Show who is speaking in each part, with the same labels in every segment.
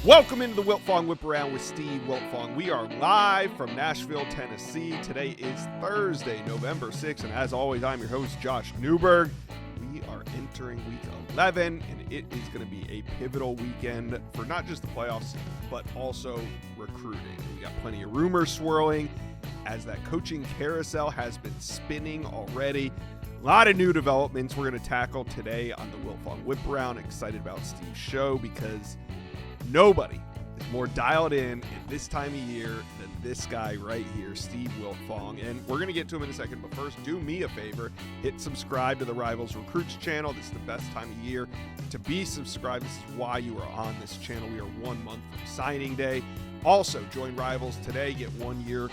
Speaker 1: Welcome into the Wiltfong Whiparound with Steve Wiltfong. We are live from Nashville, Tennessee. Today is Thursday, November 6th, and as always, I'm your host, Josh Newberg. We are entering week 11, and it is going to be a pivotal weekend for not just the playoffs, but also recruiting. We got plenty of rumors swirling as that coaching carousel has been spinning already. A lot of new developments we're going to tackle today on the Wiltfong Whiparound. Excited about Steve's show because nobody is more dialed in at this time of year than this guy right here, Steve Wiltfong. And we're going to get to him in a second, but first, do me a favor. Hit subscribe to the Rivals Recruits channel. This is the best time of year to be subscribed. This is why you are on this channel. We are 1 month from signing day. Also, join Rivals today. Get 1 year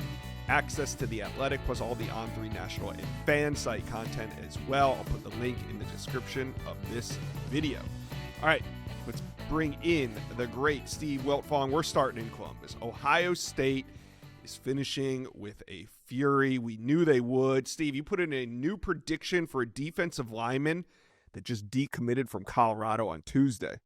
Speaker 1: access to The Athletic, plus all the On3 National and fan site content as well. I'll put the link in the description of this video. All right, let's bring in the great Steve Wiltfong. We're starting in Columbus. Ohio State is finishing with a fury. We knew they would. Steve, you put in a new prediction for a defensive lineman that just decommitted from Colorado on Tuesday.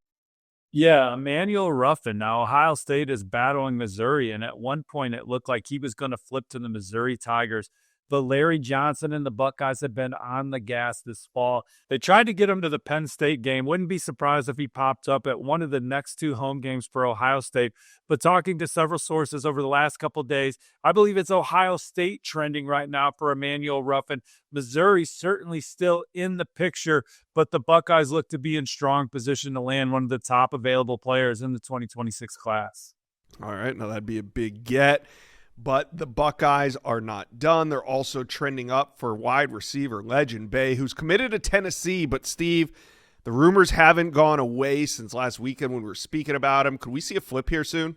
Speaker 2: Yeah, Emmanuel Ruffin. Now, Ohio State is battling Missouri, and at one point it looked like he was going to flip to the Missouri Tigers. But Larry Johnson and the Buckeyes have been on the gas this fall. They tried to get him to the Penn State game. Wouldn't be surprised if he popped up at one of the next two home games for Ohio State. But talking to several sources over the last couple of days, I believe it's Ohio State trending right now for Emmanuel Ruffin. Missouri certainly still in the picture, but the Buckeyes look to be in strong position to land one of the top available players in the 2026 class.
Speaker 1: All right, now that'd be a big get. But the Buckeyes are not done. They're also trending up for wide receiver Legend Bay, who's committed to Tennessee. But, Steve, the rumors haven't gone away since last weekend when we were speaking about him. Could we see a flip here soon?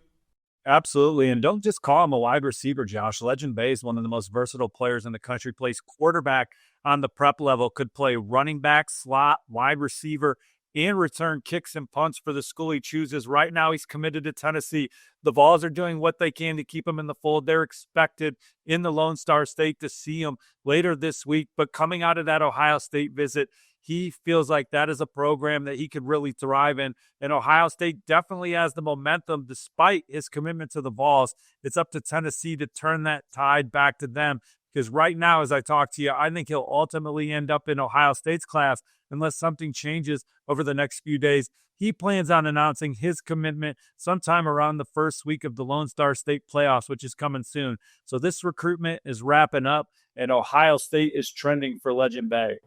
Speaker 2: Absolutely. And don't just call him a wide receiver, Josh. Legend Bay is one of the most versatile players in the country. Plays quarterback on the prep level, could play running back, slot, wide receiver, and return kicks and punts for the school he chooses. Right now, he's committed to Tennessee. The Vols are doing what they can to keep him in the fold. They're expected in the Lone Star State to see him later this week. But coming out of that Ohio State visit, he feels like that is a program that he could really thrive in. And Ohio State definitely has the momentum despite his commitment to the Vols. It's up to Tennessee to turn that tide back to them. Because right now, as I talk to you, I think he'll ultimately end up in Ohio State's class unless something changes over the next few days. He plans on announcing his commitment sometime around the first week of the Lone Star State playoffs, which is coming soon. So this recruitment is wrapping up, and Ohio State is trending for Legend Bay.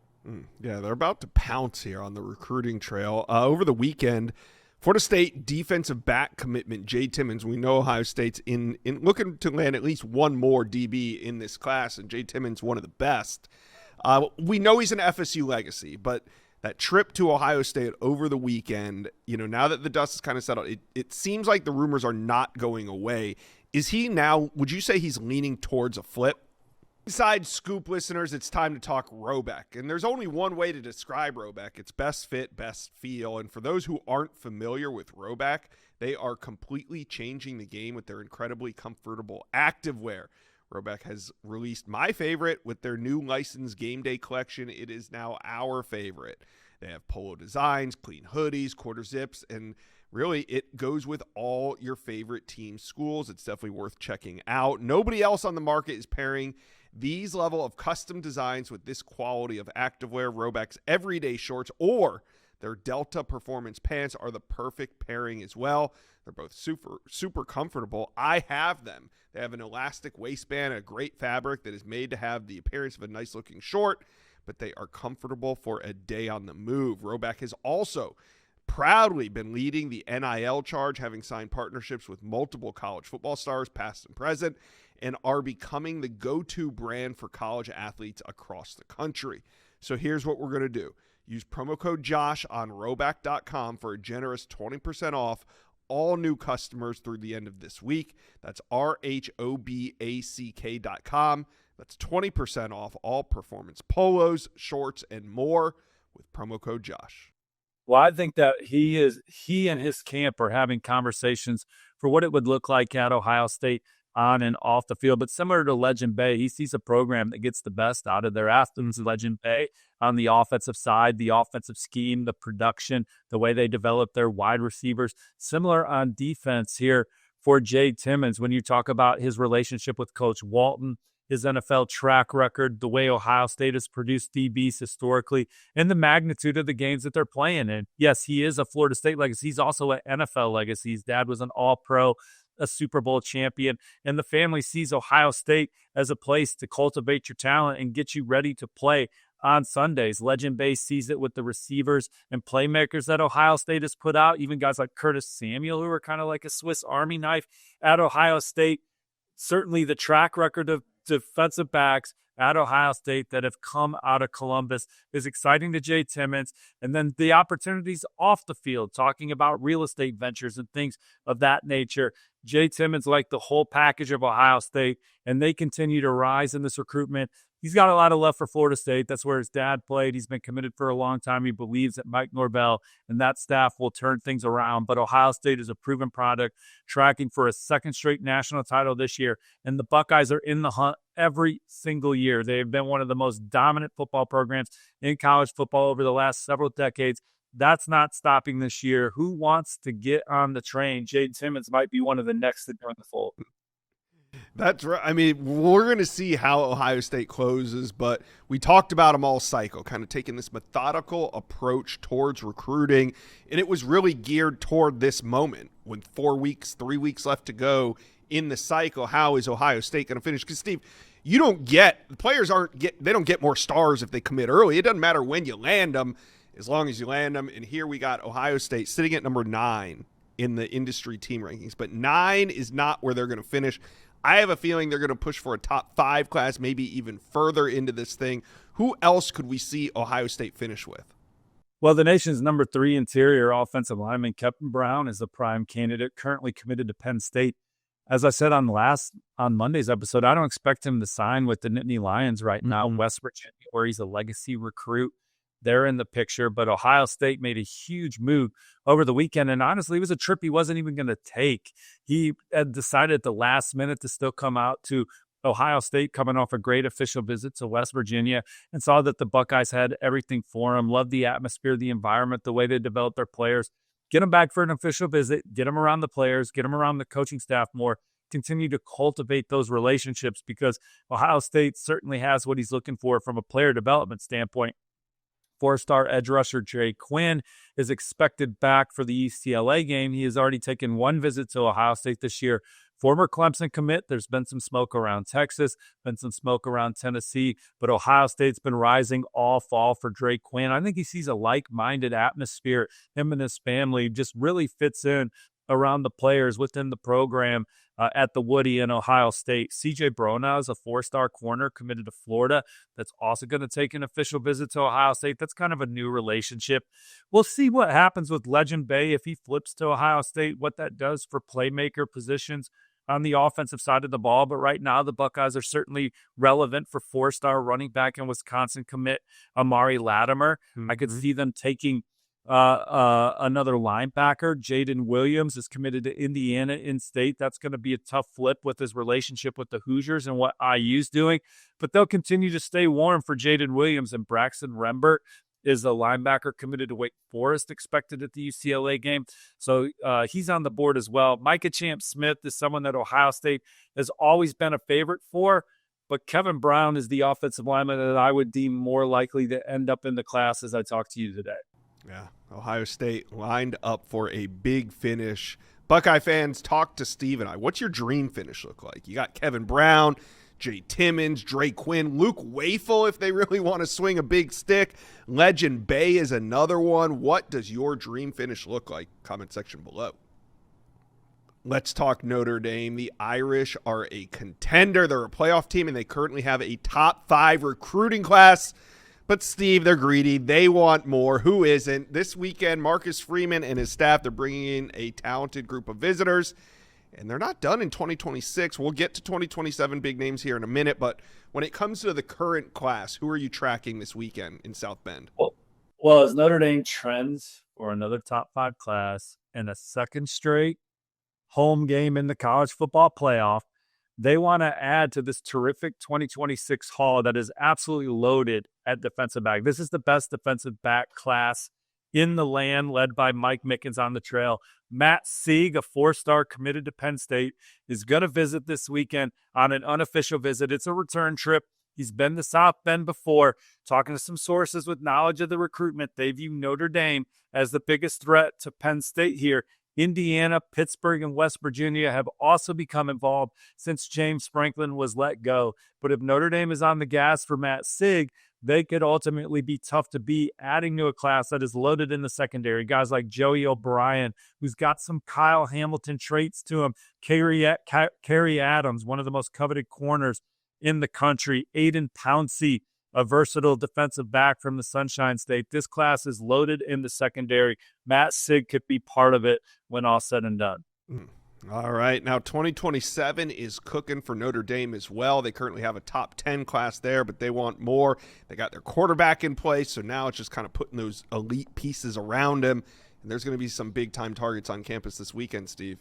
Speaker 1: Yeah, they're about to pounce here on the recruiting trail. Over the weekend, Florida State defensive back commitment, Jay Timmons. We know Ohio State's in looking to land at least one more DB in this class, and Jay Timmons one of the best. We know he's an FSU legacy, but that trip to Ohio State over the weekend, now that the dust is kind of settled, it seems like the rumors are not going away. Is he now, would you say he's leaning towards a flip? Inside Scoop listeners, it's time to talk Roebuck. And there's only one way to describe Roebuck. It's best fit, best feel. And for those who aren't familiar with Roebuck, they are completely changing the game with their incredibly comfortable activewear. Roebuck has released my favorite with their new licensed game day collection. It is now our favorite. They have polo designs, clean hoodies, quarter zips, and really it goes with all your favorite team schools. It's definitely worth checking out. Nobody else on the market is pairing these level of custom designs with this quality of activewear. Roebuck's everyday shorts or their Delta Performance pants are the perfect pairing as well. They're both super comfortable. I have them. They have an elastic waistband, a great fabric that is made to have the appearance of a nice looking short, but they are comfortable for a day on the move. Roebuck has also proudly been leading the NIL charge, having signed partnerships with multiple college football stars, past and present, and are becoming the go-to brand for college athletes across the country. So here's what we're going to do. Use promo code JOSH on Roebuck.com for a generous 20% off all new customers through the end of this week. That's RHOBACK.com. That's 20% off all performance polos, shorts, and more with promo code JOSH.
Speaker 2: Well, I think that he and his camp are having conversations for what it would look like at Ohio State. on and off the field. But similar to Legend Bay, he sees a program that gets the best out of their athletes. Legend Bay on the offensive side, the offensive scheme, the production, the way they develop their wide receivers. Similar on defense here for Jay Timmons when you talk about his relationship with Coach Walton, his NFL track record, the way Ohio State has produced DBs historically, and the magnitude of the games that they're playing in. Yes, he is a Florida State legacy. He's also an NFL legacy. His dad was an All-Pro, a Super Bowl champion, and the family sees Ohio State as a place to cultivate your talent and get you ready to play on Sundays. Legend Bay sees it with the receivers and playmakers that Ohio State has put out, even guys like Curtis Samuel, who are kind of like a Swiss Army knife at Ohio State. Certainly the track record of defensive backs at Ohio State that have come out of Columbus is exciting to Jay Timmons. And then the opportunities off the field, talking about real estate ventures and things of that nature. Jay Timmons like the whole package of Ohio State, and they continue to rise in this recruitment. He's got a lot of love for Florida State. That's where his dad played. He's been committed for a long time. He believes that Mike Norvell and that staff will turn things around. But Ohio State is a proven product, tracking for a second straight national title this year. And the Buckeyes are in the hunt every single year. They've been one of the most dominant football programs in college football over the last several decades. That's not stopping this year. Who wants to get on the train? Jay Timmons might be one of the next to join the fold.
Speaker 1: That's right. I mean, we're going to see how Ohio State closes, but we talked about them all cycle, kind of taking this methodical approach towards recruiting, and it was really geared toward this moment. With 3 weeks left to go in the cycle, how is Ohio State going to finish? Because, Steve, the players they don't get more stars if they commit early. It doesn't matter when you land them, as long as you land them. And here we got Ohio State sitting at number 9 in the industry team rankings, but 9 is not where they're going to finish. I have a feeling they're going to push for a top 5 class, maybe even further into this thing. Who else could we see Ohio State finish with?
Speaker 2: Well, the nation's number 3 interior offensive lineman, Kevin Brown, is the prime candidate, currently committed to Penn State. As I said on Monday's episode, I don't expect him to sign with the Nittany Lions right now. West Virginia, where he's a legacy recruit, they're in the picture. But Ohio State made a huge move over the weekend, and honestly, it was a trip he wasn't even going to take. He had decided at the last minute to still come out to Ohio State, coming off a great official visit to West Virginia, and saw that the Buckeyes had everything for him. Loved the atmosphere, the environment, the way they developed their players. Get him back for an official visit, get him around the players, get him around the coaching staff more, continue to cultivate those relationships, because Ohio State certainly has what he's looking for from a player development standpoint. 4-star edge rusher Jay Quinn is expected back for the UCLA game. He has already taken one visit to Ohio State this year. Former Clemson commit. There's been some smoke around Texas, been some smoke around Tennessee, but Ohio State's been rising all fall for Jay Quinn. I think he sees a like-minded atmosphere. Him and his family just really fits in around the players within the program at the Woody in Ohio State. C.J. Brona is a 4-star corner committed to Florida that's also going to take an official visit to Ohio State. That's kind of a new relationship. We'll see what happens with Legend Bay if he flips to Ohio State, what that does for playmaker positions on the offensive side of the ball. But right now, the Buckeyes are certainly relevant for 4-star running back and Wisconsin commit Amari Latimer. I could see them taking another linebacker. Jaden Williams is committed to Indiana in-state. That's going to be a tough flip with his relationship with the Hoosiers and what IU's doing. But they'll continue to stay warm for Jaden Williams. And Braxton Rembert is a linebacker committed to Wake Forest, expected at the UCLA game. So he's on the board as well. Micah Champ-Smith is someone that Ohio State has always been a favorite for. But Kevin Brown is the offensive lineman that I would deem more likely to end up in the class as I talk to you today.
Speaker 1: Yeah, Ohio State lined up for a big finish. Buckeye fans, talk to Steve and I. What's your dream finish look like? You got Kevin Brown, Jay Timmons, Jay Quinn, Luke Wafel if they really want to swing a big stick. Legend Bay is another one. What does your dream finish look like? Comment section below. Let's talk Notre Dame. The Irish are a contender. They're a playoff team, and they currently have a top 5 recruiting class. But, Steve, they're greedy. They want more. Who isn't? This weekend, Marcus Freeman and his staff, they're bringing in a talented group of visitors, and they're not done in 2026. We'll get to 2027 big names here in a minute, but when it comes to the current class, who are you tracking this weekend in South Bend?
Speaker 2: Well, as Notre Dame trends for another top 5 class and a second straight home game in the college football playoff, They want to add to this terrific 2026 haul that is absolutely loaded at defensive back. This is the best defensive back class in the land, led by Mike Mickens on the trail. Matt Sieg, a 4-star committed to Penn State, is going to visit this weekend on an unofficial visit. It's a return trip. He's been to South Bend before. Talking to some sources with knowledge of the recruitment, they view Notre Dame as the biggest threat to Penn State here. Indiana, Pittsburgh, and West Virginia have also become involved since James Franklin was let go. But if Notre Dame is on the gas for Matt Sieg, they could ultimately be tough to beat, adding to a class that is loaded in the secondary. Guys like Joey O'Brien, who's got some Kyle Hamilton traits to him. Kerry Adams, one of the most coveted corners in the country. Aiden Pouncey, a versatile defensive back from the Sunshine State. This class is loaded in the secondary. Matt Sieg could be part of it when all said and done.
Speaker 1: All right. Now, 2027 is cooking for Notre Dame as well. They currently have a top 10 class there, but they want more. They got their quarterback in place, so now it's just kind of putting those elite pieces around him. And there's going to be some big-time targets on campus this weekend, Steve.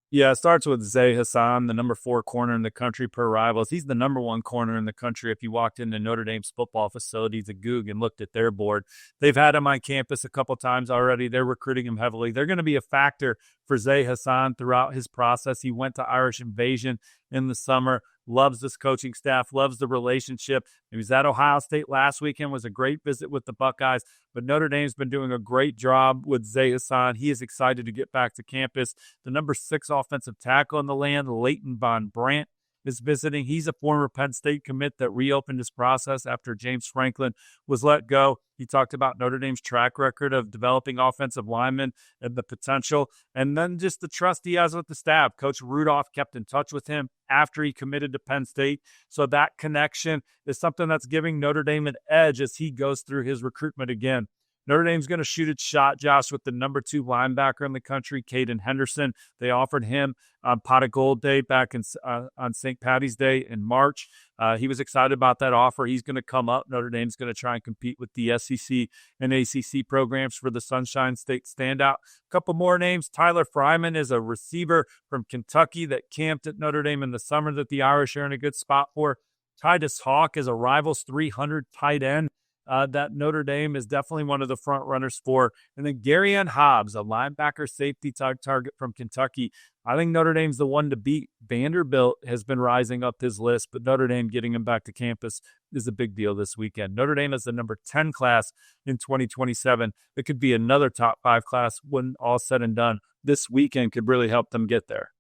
Speaker 2: Yeah, it starts with Zay Hassan, the number 4 corner in the country per Rivals. He's the number 1 corner in the country. If you walked into Notre Dame's football facilities at Goog and looked at their board, they've had him on campus a couple times already. They're recruiting him heavily. They're going to be a factor for Zay Hassan throughout his process. He went to Irish Invasion in the summer, loves this coaching staff, loves the relationship. He was at Ohio State last weekend, was a great visit with the Buckeyes, but Notre Dame's been doing a great job with Zay Hassan. He is excited to get back to campus. The number 6 offensive tackle in the land, Leighton Von Brandt, is visiting. He's a former Penn State commit that reopened his process after James Franklin was let go. He talked about Notre Dame's track record of developing offensive linemen and the potential, and then just the trust he has with the staff. Coach Rudolph kept in touch with him after he committed to Penn State. So that connection is something that's giving Notre Dame an edge as he goes through his recruitment again. Notre Dame's going to shoot its shot, Josh, with the number 2 linebacker in the country, Caden Henderson. They offered him on Pot of Gold Day back on St. Patty's Day in March. He was excited about that offer. He's going to come up. Notre Dame's going to try and compete with the SEC and ACC programs for the Sunshine State standout. A couple more names. Tyler Fryman is a receiver from Kentucky that camped at Notre Dame in the summer that the Irish are in a good spot for. Titus Hawk is a Rivals 300 tight end that Notre Dame is definitely one of the front runners for. And then Garyon Hobbs, a linebacker safety target from Kentucky. I think Notre Dame's the one to beat. Vanderbilt has been rising up his list, but Notre Dame getting him back to campus is a big deal this weekend. Notre Dame is the number 10 class in 2027. It could be another top 5 class when all said and done. This weekend could really help them get there.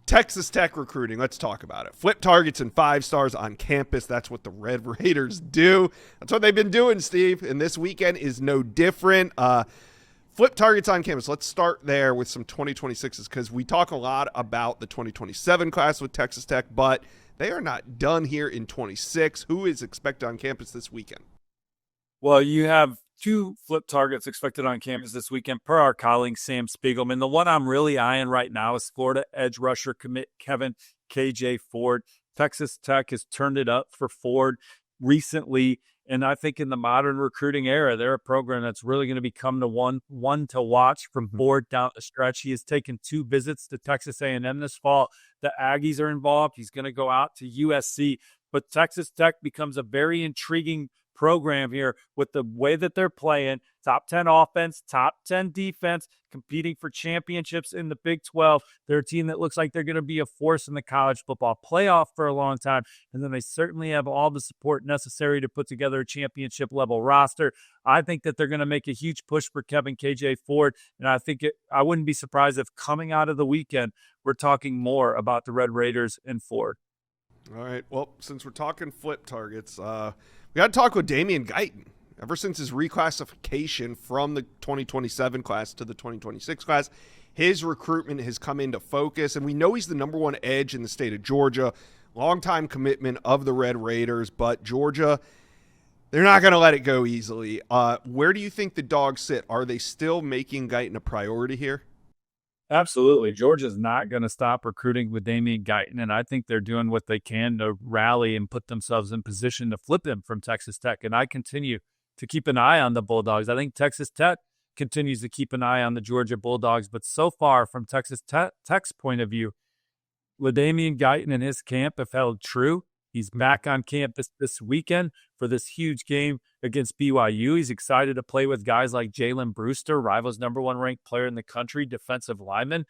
Speaker 1: Texas Tech recruiting. Let's talk about it. Flip targets and 5 stars on campus. That's what the Red Raiders do. That's what they've been doing, Steve. And this weekend is no different. Flip targets on campus. Let's start there with some 2026s because we talk a lot about the 2027 class with Texas Tech, but they are not done here in 26. Who is expected on campus this weekend?
Speaker 2: Well, you have 2 flip targets expected on campus this weekend per our colleague Sam Spiegelman. The one I'm really eyeing right now is Florida edge rusher commit Kevin KJ Ford. Texas Tech has turned it up for Ford recently, and I think in the modern recruiting era, they're a program that's really going to become the one to watch from Ford down the stretch. He has taken 2 visits to Texas A&M this fall. The Aggies are involved. He's going to go out to USC, but Texas Tech becomes a very intriguing program here with the way that they're playing. Top 10 offense, top 10 defense, competing for championships in the Big 12. They're a team that looks like they're going to be a force in the college football playoff for a long time. And then they certainly have all the support necessary to put together a championship level roster. I think that they're going to make a huge push for Kevin KJ Ford. And I wouldn't be surprised if coming out of the weekend, we're talking more about the Red Raiders and Ford.
Speaker 1: All right. Well, since we're talking flip targets, we got to talk with Damian Guyton. Ever since his reclassification from the 2027 class to the 2026 class, his recruitment has come into focus, and we know he's the number 1 edge in the state of Georgia, longtime commitment of the Red Raiders, but Georgia, they're not going to let it go easily. Where do you think the Dogs sit? Are they still making Guyton a priority here?
Speaker 2: Absolutely. Georgia's not going to stop recruiting with Damian Guyton, and I think they're doing what they can to rally and put themselves in position to flip him from Texas Tech. And I continue to keep an eye on the Bulldogs. I think Texas Tech continues to keep an eye on the Georgia Bulldogs, but so far from Texas Tech's point of view, LaDainian Guyton and his camp have held true. He's back on campus this weekend for this huge game against BYU. He's excited to play with guys like Jalen Brewster, Rivals' #1 ranked player in the country, defensive lineman.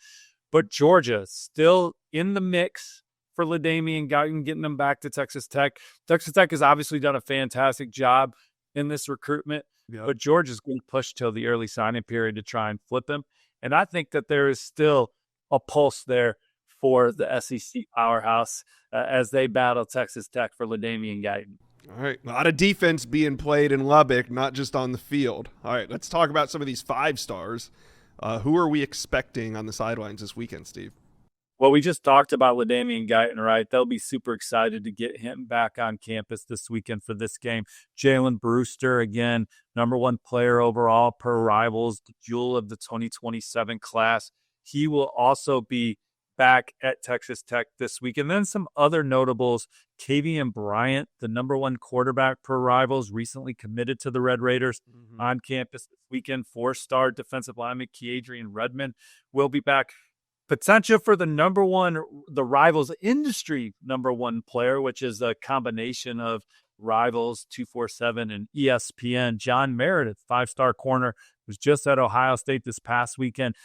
Speaker 2: But Georgia still in the mix for LaDainian Guyton, getting them back to Texas Tech. Texas Tech has obviously done a fantastic job in this recruitment, but Georgia's going to push till the early signing period to try and flip him. And I think that there is still a pulse there for the SEC powerhouse as they battle Texas Tech for LaDainian Guyton.
Speaker 1: All right, a lot of defense being played in Lubbock, not just on the field. All right, let's talk about some of these 5 stars. Who are we expecting on the sidelines this weekend, Steve?
Speaker 2: Well, we just talked about LaDainian Guyton, right? They'll be super excited to get him back on campus this weekend for this game. Jalen Brewster, again, #1 player overall per Rivals, the jewel of the 2027 class. He will also be back at Texas Tech this week. And then some other notables, Kavian Bryant, the #1 quarterback per Rivals, recently committed to the Red Raiders on campus this weekend. 4-star defensive lineman Keadrian Redmond will be back. Potential for the Rivals industry #1 player, which is a combination of Rivals, 247, and ESPN. John Meredith, 5-star corner, was just at Ohio State this past weekend.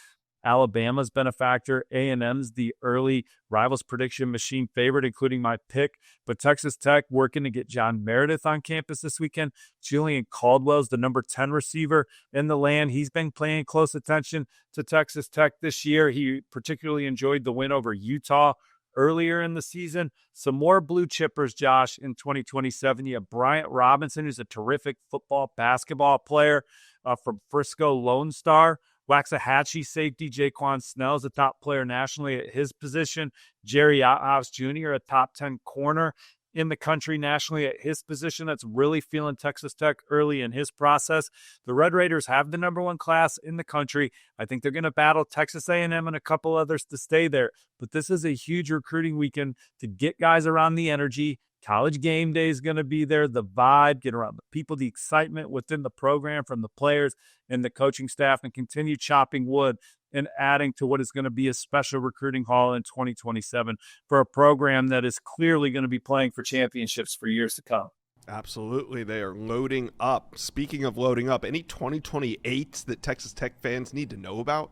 Speaker 2: Alabama's been a factor. A&M's the early Rivals prediction machine favorite, including my pick. But Texas Tech working to get John Meredith on campus this weekend. Julian Caldwell's the #10 receiver in the land. He's been paying close attention to Texas Tech this year. He particularly enjoyed the win over Utah earlier in the season. Some more blue chippers, Josh, in 2027. You have Bryant Robinson, who's a terrific basketball player from Frisco Lone Star. Waxahachie safety Jaquan Snell is a top player nationally at his position. Jerry Outhouse Jr., a top 10 corner in the country nationally at his position. That's really feeling Texas Tech early in his process. The Red Raiders have the #1 class in the country. I think they're going to battle Texas A&M and a couple others to stay there. But this is a huge recruiting weekend to get guys around the energy. College game day is going to be there, the vibe, get around the people, the excitement within the program from the players and the coaching staff, and continue chopping wood and adding to what is going to be a special recruiting haul in 2027 for a program that is clearly going to be playing for championships for years to come.
Speaker 1: Absolutely. They are loading up. Speaking of loading up, any 2028s that Texas Tech fans need to know about?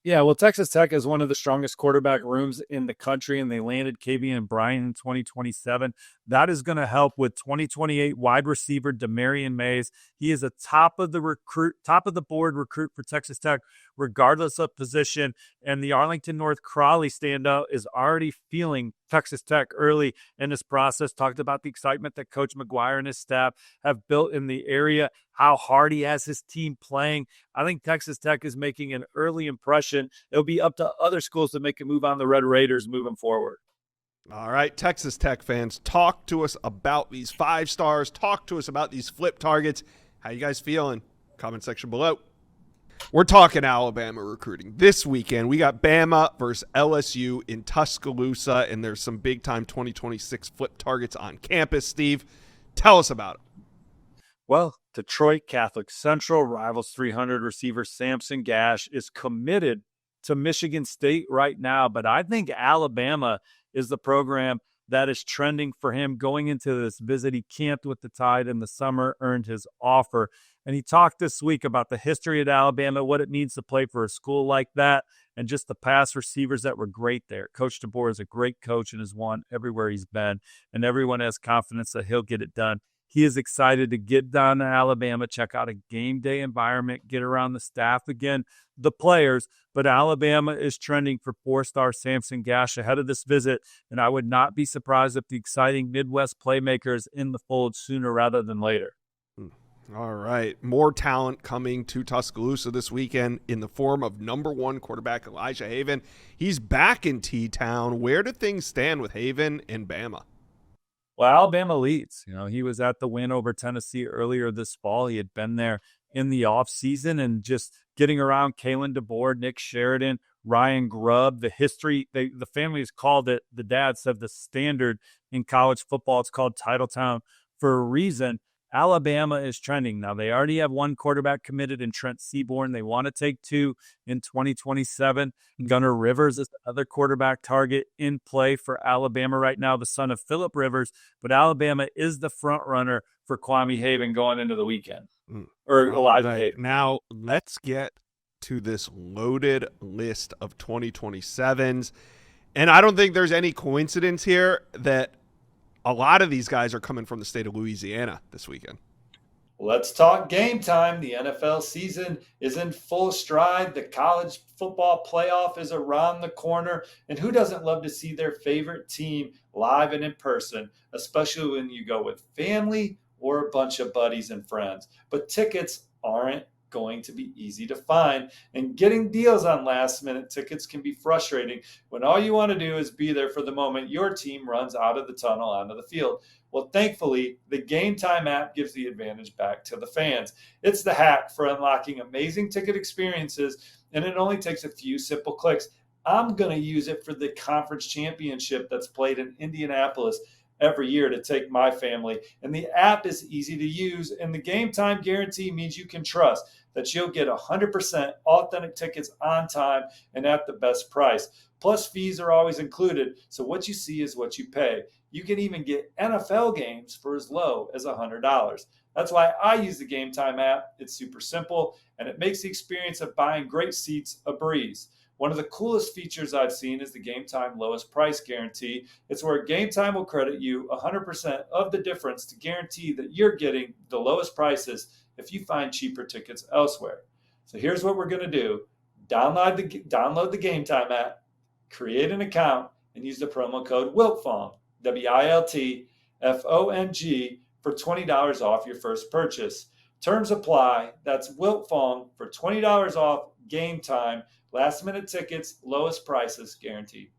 Speaker 2: Yeah, well, Texas Tech is one of the strongest quarterback rooms in the country, and they landed Kavian Bryant in 2027. That is going to help with 2028 wide receiver Demarion Mays. He is a top of the board recruit for Texas Tech, regardless of position. And the Arlington North Crawley standout is already feeling Texas Tech early in this process. Talked about the excitement that Coach McGuire and his staff have built in the area, how hard he has his team playing. I think Texas Tech is making an early impression. It'll be up to other schools to make a move on the Red Raiders moving forward.
Speaker 1: All right, Texas Tech fans, talk to us about these 5 stars. Talk to us about these flip targets. How you guys feeling? Comment section below. We're talking Alabama recruiting. This weekend, we got Bama versus LSU in Tuscaloosa, and there's some big-time 2026 flip targets on campus. Steve, tell us about it.
Speaker 2: Well, Detroit Catholic Central Rivals 300 receiver Samson Gash is committed to Michigan State right now, but I think Alabama is the program that is trending for him going into this visit. He camped with the Tide in the summer, earned his offer, and he talked this week about the history at Alabama, what it means to play for a school like that, and just the past receivers that were great there. Coach DeBoer is a great coach and has won everywhere he's been, and everyone has confidence that he'll get it done. He is excited to get down to Alabama, check out a game day environment, get around the staff again, the players. But Alabama is trending for 4-star Samson Gash ahead of this visit, and I would not be surprised if the exciting Midwest playmaker is in the fold sooner rather than later.
Speaker 1: All right, more talent coming to Tuscaloosa this weekend in the form of #1 quarterback Elijah Haven. He's back in T-Town. Where do things stand with Haven and Bama?
Speaker 2: Well, Alabama leads. He was at the win over Tennessee earlier this fall. He had been there in the offseason and just getting around Kalen DeBoer, Nick Sheridan, Ryan Grubb. The history, the family has called it, the dad said, the standard in college football. It's called Titletown for a reason. Alabama is trending. Now, they already have one quarterback committed in Trent Seaborn. They want to take two in 2027. Gunnar Rivers is the other quarterback target in play for Alabama right now, the son of Phillip Rivers. But Alabama is the front runner for Kwame Haven going into the weekend. Or Elijah Haven.
Speaker 1: Now, let's get to this loaded list of 2027s. And I don't think there's any coincidence here that a lot of these guys are coming from the state of Louisiana this weekend.
Speaker 3: Let's talk game time. The NFL season is in full stride. The college football playoff is around the corner. And who doesn't love to see their favorite team live and in person, especially when you go with family or a bunch of buddies and friends? But tickets aren't going to be easy to find, and getting deals on last-minute tickets can be frustrating when all you want to do is be there for the moment your team runs out of the tunnel onto the field. Well, thankfully, the Game Time app gives the advantage back to the fans. It's the hack for unlocking amazing ticket experiences, and it only takes a few simple clicks. I'm going to use it for the conference championship that's played in Indianapolis every year to take my family. And the app is easy to use, and the Game Time guarantee means you can trust that you'll get 100% authentic tickets on time and at the best price. Plus, fees are always included, so what you see is what you pay. You can even get NFL games for as low as $100. That's why I use the Game Time app. It's super simple, and it makes the experience of buying great seats a breeze. One of the coolest features I've seen is the Game Time lowest price guarantee. It's where Game Time will credit you 100% of the difference to guarantee that you're getting the lowest prices if you find cheaper tickets elsewhere. So here's what we're going to do. Download the Game Time app, create an account, and use the promo code WILTFONG, WILTFONG, for $20 off your first purchase. Terms apply. That's Wiltfong for $20 off Game Time. Last-minute tickets, lowest prices guaranteed.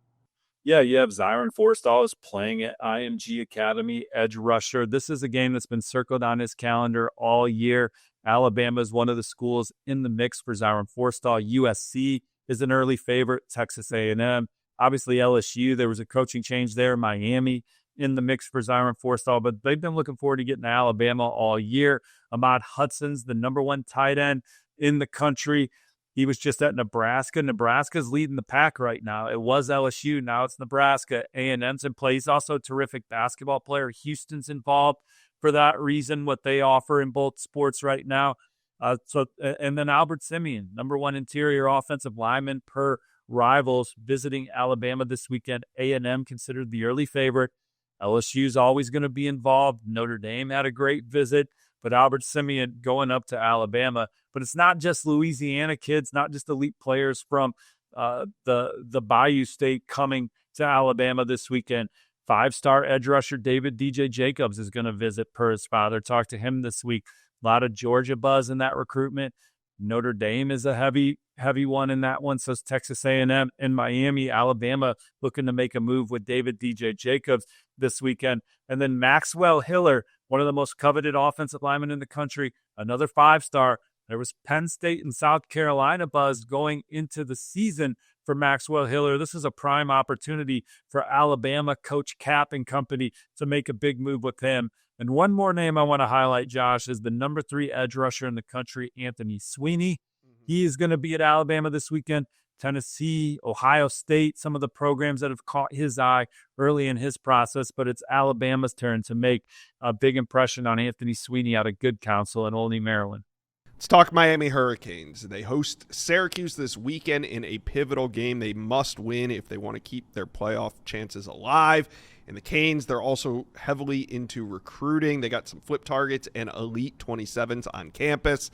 Speaker 2: Yeah, you have Zyron Forstall is playing at IMG Academy, edge rusher. This is a game that's been circled on his calendar all year. Alabama is one of the schools in the mix for Zyron Forstall. USC is an early favorite. Texas A&M. Obviously, LSU, there was a coaching change there. Miami in the mix for Zyron Forstall, but they've been looking forward to getting to Alabama all year. Ahmad Hudson's the number one tight end in the country. He was just at Nebraska. Nebraska's leading the pack right now. It was LSU. Now it's Nebraska. A&M's in play. He's also a terrific basketball player. Houston's involved for that reason, what they offer in both sports right now. And then Albert Simeon, number one interior offensive lineman per Rivals, visiting Alabama this weekend. A&M considered the early favorite. LSU's always going to be involved. Notre Dame had a great visit. But Albert Simeon going up to Alabama. But it's not just Louisiana kids, not just elite players from the Bayou State coming to Alabama this weekend. Five-star edge rusher David DJ Jacobs is going to visit per his father. Talk to him this week. A lot of Georgia buzz in that recruitment. Notre Dame is a heavy one in that one. So is Texas A&M and Miami. Alabama looking to make a move with David DJ Jacobs this weekend. And then Maxwell Hiller, one of the most coveted offensive linemen in the country, another five-star. There was Penn State and South Carolina buzz going into the season for Maxwell Hiller. This is a prime opportunity for Alabama coach Cap and company to make a big move with him. And one more name I want to highlight, Josh, is the number 3 edge rusher in the country, Anthony Sweeney. He is going to be at Alabama this weekend. Tennessee, Ohio State, some of the programs that have caught his eye early in his process, but it's Alabama's turn to make a big impression on Anthony Sweeney out of Good Counsel in Olney, Maryland.
Speaker 1: Let's talk Miami Hurricanes. They host Syracuse this weekend in a pivotal game they must win if they want to keep their playoff chances alive. And the Canes, they're also heavily into recruiting. They got some flip targets and elite 27s on campus.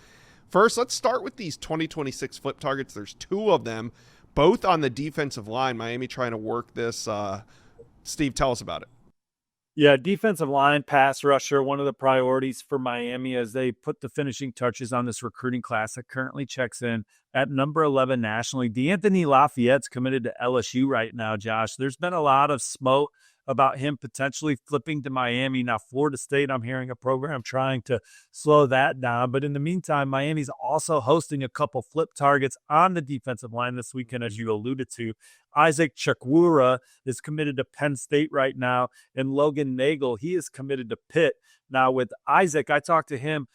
Speaker 1: First, let's start with these 2026 flip targets. There's 2 of them, both on the defensive line. Miami trying to work this. Steve, tell us about it.
Speaker 2: Yeah, defensive line, pass rusher, one of the priorities for Miami as they put the finishing touches on this recruiting class that currently checks in at number 11 nationally. DeAnthony Lafayette's committed to LSU right now, Josh. There's been a lot of smoke about him potentially flipping to Miami. Now, Florida State, I'm hearing a program trying to slow that down. But in the meantime, Miami's also hosting a couple flip targets on the defensive line this weekend, as you alluded to. Isaac Chukwura is committed to Penn State right now, and Logan Nagel, he is committed to Pitt. Now, with Isaac, I talked to him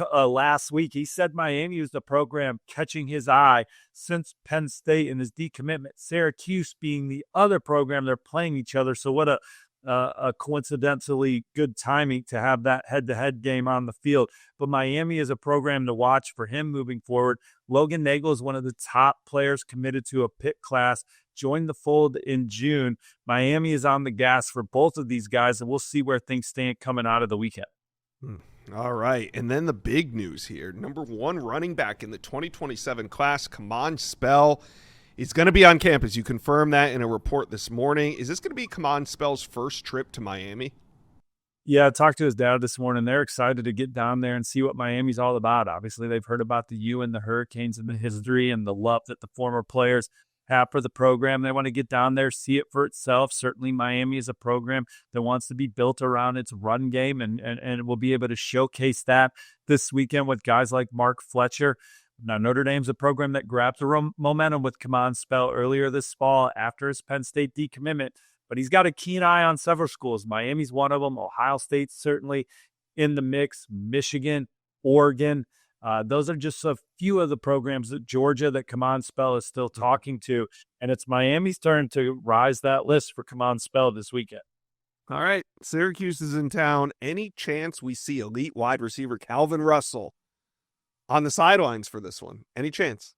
Speaker 2: last week. He said Miami was the program catching his eye since Penn State and his decommitment. Syracuse being the other program, they're playing each other. So what a coincidentally good timing to have that head-to-head game on the field. But Miami is a program to watch for him moving forward. Logan Nagel is one of the top players committed to a Pitt class, joined the fold in June. Miami is on the gas for both of these guys, and we'll see where things stand coming out of the weekend.
Speaker 1: All right, and then the big news here. Number 1 running back in the 2027 class, Kamon Spell, is going to be on campus. You confirmed that in a report this morning. Is this going to be Kamon Spell's first trip to Miami?
Speaker 2: Yeah, I talked to his dad this morning. They're excited to get down there and see what Miami's all about. Obviously, they've heard about the U and the Hurricanes and the history and the love that the former players have for the program. They want to get down there, see it for itself. Certainly, Miami is a program that wants to be built around its run game, and will be able to showcase that this weekend with guys like Mark Fletcher. Now, Notre Dame's a program that grabbed the momentum with Kamon Spell earlier this fall after his Penn State decommitment, but he's got a keen eye on several schools. Miami's one of them. Ohio State's certainly in the mix. Michigan, Oregon. Those are just a few of the programs that Georgia that Kamon Spell is still talking to, and it's Miami's turn to rise that list for Kamon Spell this weekend.
Speaker 1: All right, Syracuse is in town. Any chance we see elite wide receiver Calvin Russell on the sidelines for this one? Any chance?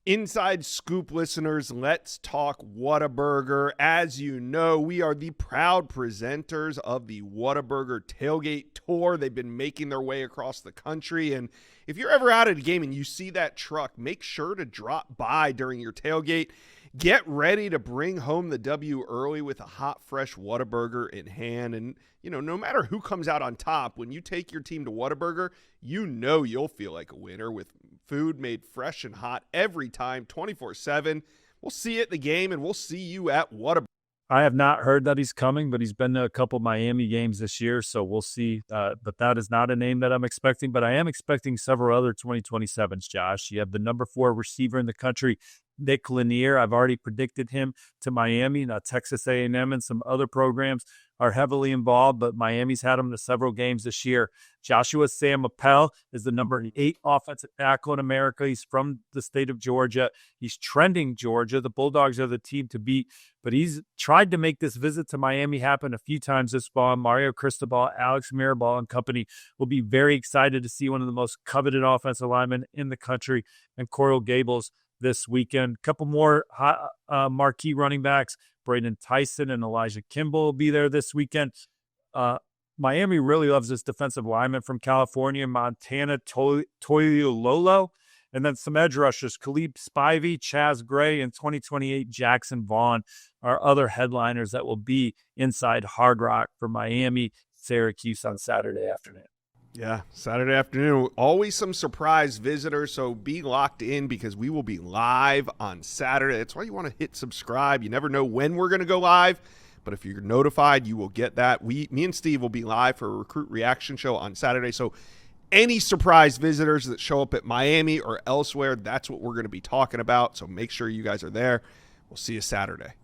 Speaker 1: Inside Scoop listeners, let's talk Whataburger. As you know, we are the proud presenters of the Whataburger Tailgate Tour. They've been making their way across the country, and if you're ever out at a game and you see that truck, make sure to drop by during your tailgate. Get ready to bring home the W early with a hot, fresh Whataburger in hand. And, no matter who comes out on top, when you take your team to Whataburger, you'll feel like a winner with food made fresh and hot every time, 24/7. We'll see you at the game, and we'll see you at Whataburger.
Speaker 2: I have not heard that he's coming, but he's been to a couple Miami games this year, so we'll see. But that is not a name that I'm expecting, but I am expecting several other 2027s, Josh. You have the number 4 receiver in the country, Nick Lanier. I've already predicted him to Miami. Now, Texas A&M and some other programs are heavily involved, but Miami's had him to several games this year. Joshua Sam Appel is the number 8 offensive tackle in America. He's from the state of Georgia. He's trending Georgia. The Bulldogs are the team to beat, but he's tried to make this visit to Miami happen a few times this fall. Mario Cristobal, Alex Mirabal, and company will be very excited to see one of the most coveted offensive linemen in the country, and Coral Gables this weekend. A couple more marquee running backs, Braden Tyson and Elijah Kimball, will be there this weekend. Miami really loves this defensive lineman from California, Montana Toilolo, and then some edge rushers, Khalib Spivey, Chaz Gray, and 2028 Jackson Vaughn are other headliners that will be inside Hard Rock for Miami, Syracuse on Saturday afternoon.
Speaker 1: Yeah, Saturday afternoon. Always some surprise visitors, so be locked in because we will be live on Saturday. That's why you want to hit subscribe. You never know when we're going to go live, but if you're notified, you will get that. Me and Steve will be live for a recruit reaction show on Saturday, so any surprise visitors that show up at Miami or elsewhere, that's what we're going to be talking about, so make sure you guys are there. We'll see you Saturday.